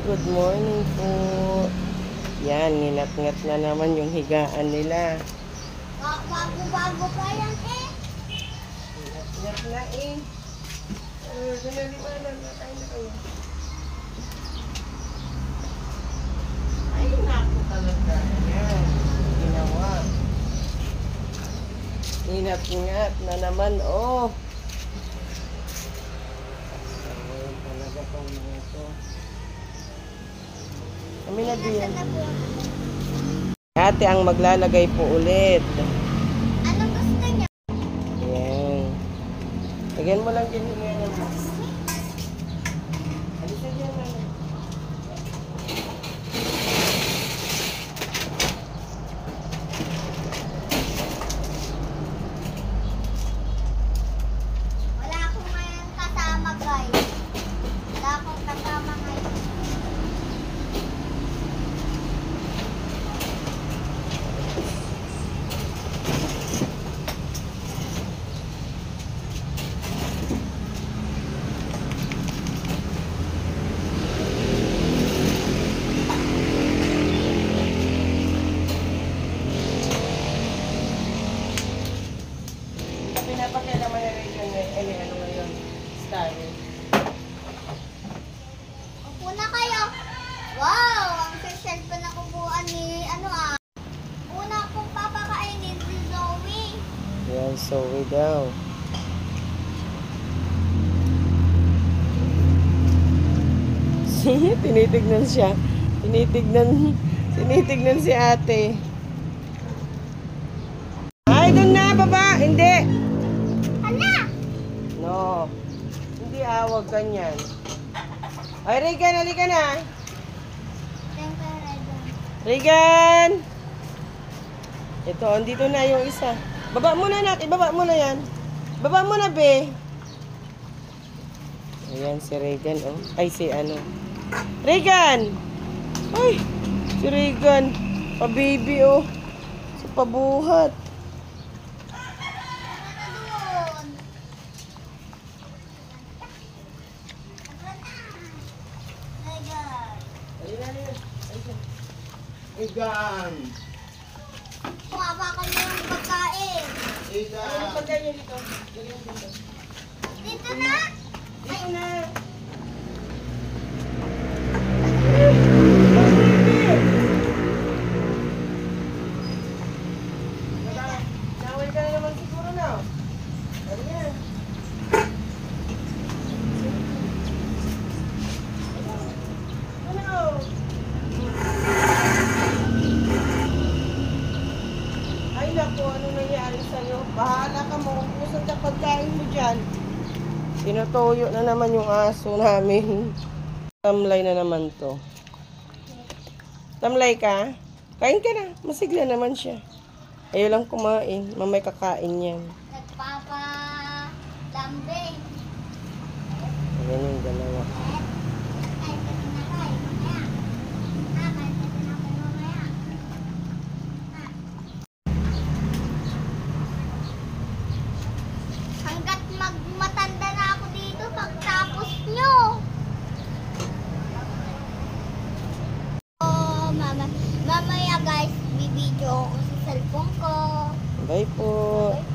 good morning po. Yan, nginat-ngat na naman yung higaan nila. Bago-bago pa yan eh. Nginat-ngat na eh. Ginaliwanan na tayo na kayo. Ay, naku talaga. Yan, ginawa. Nginat-ngat na naman, oh. Talaga pang mga ito. Kami na din. Ate ang maglalagay po ulit. Anong gusto niya? Ayan. Lagyan mo lang din yung yan mo. Alisa dyan na. Wala akong ngayon kasama guys. Wala akong kasama ngayon. Pinapakialaman na rin yung ano ngayon. Style. Upo na kayo. Wow! Ang social pa na kubuan ni Una akong papakainin si Zoe. Ayan, Zoe daw. Tinitignan siya. Tinitignan si ate. Ay, doon na, baba. Hindi. Hala! No. Hindi, wag ganyan. Ay, Regan, halika na. Thank you, Regan! Ito, andito na yung isa. Baba mo na, nak. Ibaba mo na yan. Baba mo na, be. Ayan, si Regan, oh. Ay, si ano. Regan! Ay, si Regan. Pa-baby, oh. Sa pabuhat. Regan! Kuwaba ka mo ng pagkain. Regan! Ano pagkain niya dito? Dito na! Dito na! Nawal ka na naman siguro na. Ano yan? Ano? Ay naku, ano nangyari sa'yo? Bahala ka mo kung kusang ka pagkain mo dyan. Tinutuyo na naman yung aso namin. Tamlay na naman to. Tamlay ka? Kain ka na. Masigla naman siya. Ayaw lang kumain. Mamay kakain yan. Nagpapa-lambing. Ayan yung dalawa. Ay, kasi na kayo. Mamaya. May kasi na kayo mamaya. Hanggat magmatanda na ako dito, pagtapos nyo. Mamaya guys, bibidyo ako sa cellphone ko. Bye po. Bye.